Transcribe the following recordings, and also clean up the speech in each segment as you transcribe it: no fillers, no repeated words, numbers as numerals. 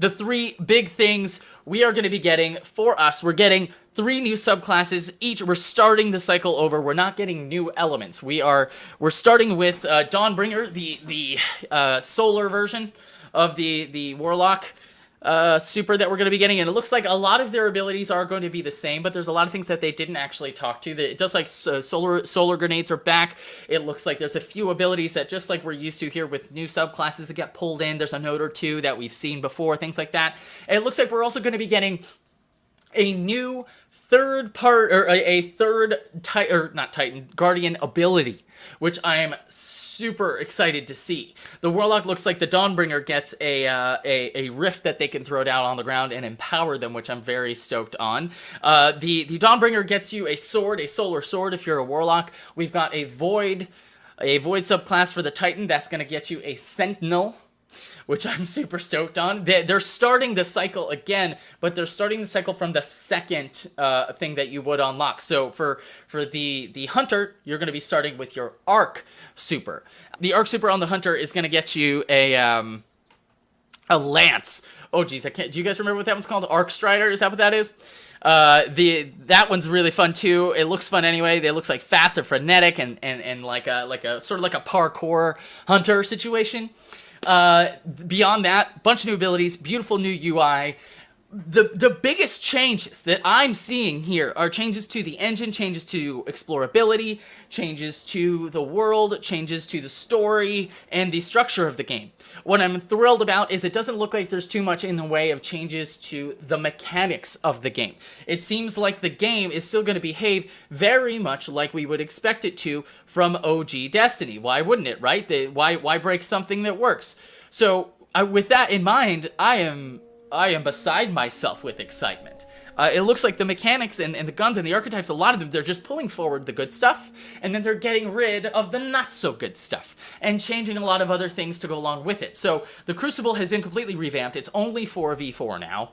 the three big things we are going to be getting for us. We're getting 3 new subclasses each. We're starting the cycle over. We're not getting new elements. We're starting with Dawnbringer, the solar version of the Warlock super that we're going to be getting, and it looks like a lot of their abilities are going to be the same, but there's a lot of things that they didn't actually talk to. It does like solar grenades are back. It looks like there's a few abilities that, just like we're used to here with new subclasses, that get pulled in. There's a note or two that we've seen before, things like that. And it looks like we're also going to be getting a new third part, or a third Guardian ability, which I am super excited to see. The Warlock looks like the Dawnbringer gets a rift that they can throw down on the ground and empower them, which I'm very stoked on. The Dawnbringer gets you a sword, a solar sword if you're a Warlock. We've got a Void subclass for the Titan that's going to get you a Sentinel, which I'm super stoked on. They're starting the cycle again, but they're starting the cycle from the second thing that you would unlock. So for the Hunter, you're going to be starting with your Arc super. The Arc super on the Hunter is going to get you a Lance. Oh geez, I can't. Do you guys remember what that one's called? Arc Strider? Is that what that is? That one's really fun too. It looks fun anyway. It looks like fast and frenetic and like a sort of like a parkour hunter situation. Beyond that, bunch of new abilities, beautiful new UI. The biggest changes that I'm seeing here are changes to the engine, changes to explorability, changes to the world, changes to the story, and the structure of the game. What I'm thrilled about is it doesn't look like there's too much in the way of changes to the mechanics of the game. It seems like the game is still going to behave very much like we would expect it to from OG Destiny. Why wouldn't it, right? Why break something that works? So with that in mind, I am beside myself with excitement. It looks like the mechanics and the guns and the archetypes, a lot of them, they're just pulling forward the good stuff, and then they're getting rid of the not-so-good stuff, and changing a lot of other things to go along with it. So the Crucible has been completely revamped. It's only 4v4 now.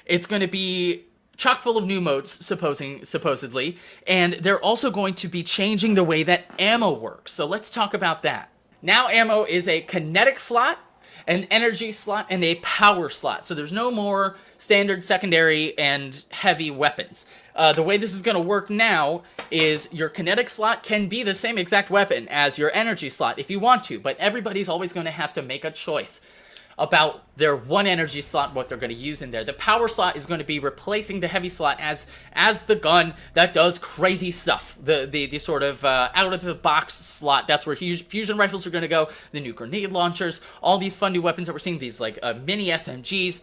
It's going to be chock full of new modes, supposedly, and they're also going to be changing the way that ammo works. So let's talk about that. Now ammo is a kinetic slot, an energy slot, and a power slot. So there's no more standard, secondary, and heavy weapons. The way this is going to work now is your kinetic slot can be the same exact weapon as your energy slot if you want to, but everybody's always going to have to make a choice about their one energy slot, what they're going to use in there. The power slot is going to be replacing the heavy slot as the gun that does crazy stuff. The sort of out of the box slot, that's where fusion rifles are going to go. The new grenade launchers, all these fun new weapons that we're seeing, these like mini SMGs,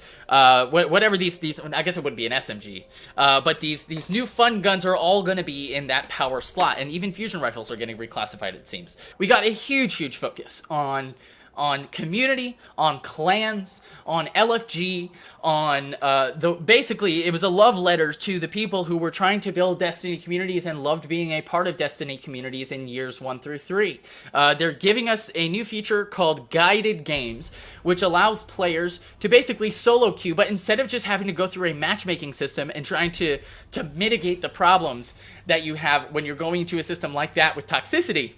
whatever these. I guess it wouldn't be an SMG, but these new fun guns are all going to be in that power slot, and even fusion rifles are getting reclassified. It seems we got a huge focus on community, on clans, on LFG, on basically it was a love letter to the people who were trying to build Destiny communities and loved being a part of Destiny communities in years 1 through 3. They're giving us a new feature called Guided Games, which allows players to basically solo queue, but instead of just having to go through a matchmaking system and trying to mitigate the problems that you have when you're going into a system like that with toxicity,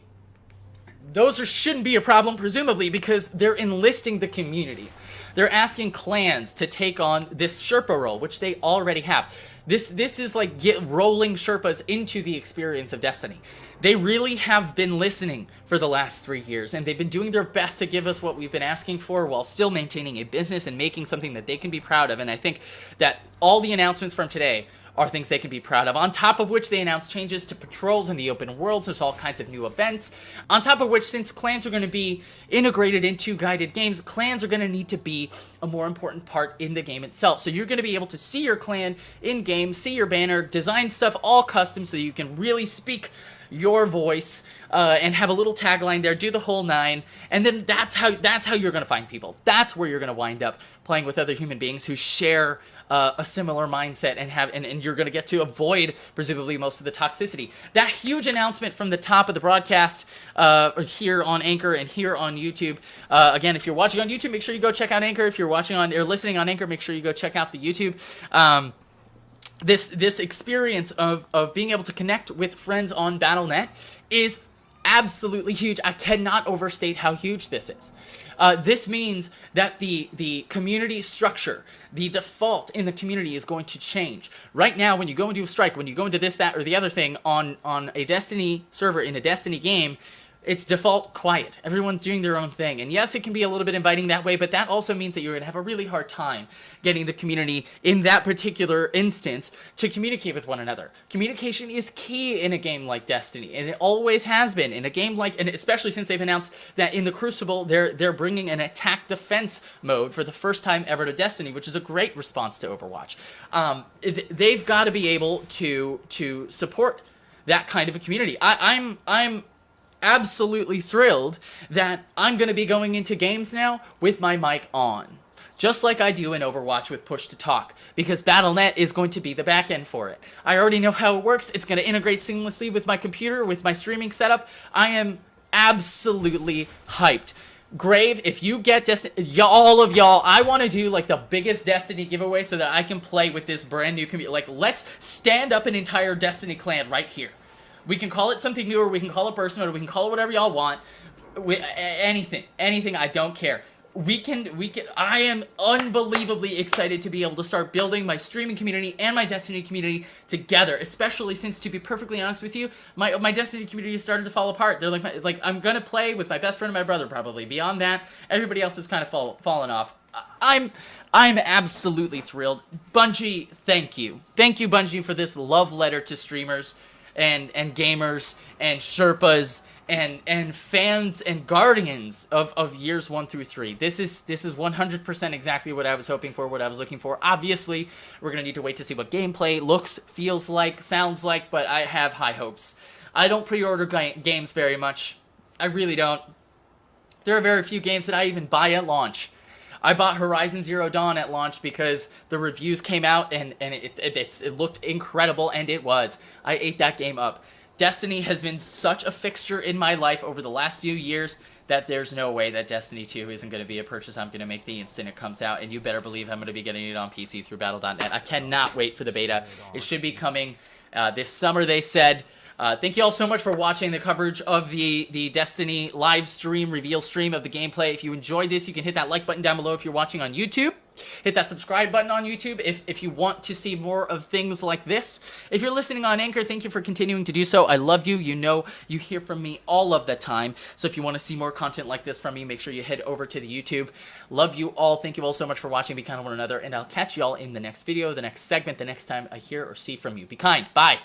those shouldn't be a problem, presumably, because they're enlisting the community. They're asking clans to take on this Sherpa role, which they already have. This is like rolling Sherpas into the experience of Destiny. They really have been listening for the last 3 years, and they've been doing their best to give us what we've been asking for while still maintaining a business and making something that they can be proud of. And I think that all the announcements from today are things they can be proud of. On top of which, they announced changes to patrols in the open worlds. There's all kinds of new events. On top of which, since clans are going to be integrated into guided games, clans are going to need to be a more important part in the game itself. So you're going to be able to see your clan in-game, see your banner, design stuff all custom so that you can really speak your voice and have a little tagline there, do the whole 9, and then that's how you're going to find people. That's where you're going to wind up playing with other human beings who share a similar mindset and you're going to get to avoid presumably most of the toxicity. That huge announcement from the top of the broadcast here on Anchor and here on YouTube. Again, if you're watching on YouTube, make sure you go check out Anchor. If you're watching on or listening on Anchor, make sure you go check out the YouTube. This experience of being able to connect with friends on Battle.net is absolutely huge. I cannot overstate how huge this is. This means that the community structure, the default in the community is going to change. Right now, when you go into a strike, when you go into this, that, or the other thing on a Destiny server in a Destiny game, it's default quiet. Everyone's doing their own thing. And yes, it can be a little bit inviting that way, but that also means that you're going to have a really hard time getting the community in that particular instance to communicate with one another. Communication is key in a game like Destiny, and it always has been. In a game like, and especially since they've announced that in the Crucible, they're bringing an attack defense mode for the first time ever to Destiny, which is a great response to Overwatch. They've got to be able to support that kind of a community. I'm absolutely thrilled that I'm going to be going into games now with my mic on, just like I do in Overwatch with push to talk, because Battle.net is going to be the backend for it. I already know how it works. It's going to integrate seamlessly with my computer, with my streaming setup. I am absolutely hyped. Grave, if you get Destiny, all of y'all, I want to do like the biggest Destiny giveaway so that I can play with this brand new community. Like, let's stand up an entire Destiny clan right here. We can call it something new, or we can call it burst mode, or we can call it whatever y'all want. Anything, I don't care. I am unbelievably excited to be able to start building my streaming community and my Destiny community together, especially since, to be perfectly honest with you, my Destiny community has started to fall apart. They're like I'm gonna play with my best friend and my brother probably. Beyond that, everybody else has kind of fallen off. I'm absolutely thrilled. Bungie, thank you. Thank you, Bungie, for this love letter to streamers and gamers and Sherpas and fans and guardians of years 1 through 3. This is 100% exactly what I was hoping for, what I was looking for. Obviously, we're going to need to wait to see what gameplay looks, feels like, sounds like, but I have high hopes. I don't pre-order games very much. I really don't. There are very few games that I even buy at launch. I bought Horizon Zero Dawn at launch because the reviews came out and it looked incredible, and it was. I ate that game up. Destiny has been such a fixture in my life over the last few years that there's no way that Destiny 2 isn't going to be a purchase I'm going to make the instant it comes out, and you better believe I'm going to be getting it on PC through Battle.net. I cannot wait for the beta. It should be coming this summer, they said. Thank you all so much for watching the coverage of the Destiny live stream, reveal stream of the gameplay. If you enjoyed this, you can hit that like button down below if you're watching on YouTube. Hit that subscribe button on YouTube if you want to see more of things like this. If you're listening on Anchor, thank you for continuing to do so. I love you. You know you hear from me all of the time. So if you want to see more content like this from me, make sure you head over to the YouTube. Love you all. Thank you all so much for watching. Be kind to one another, and I'll catch you all in the next video, the next segment, the next time I hear or see from you. Be kind. Bye.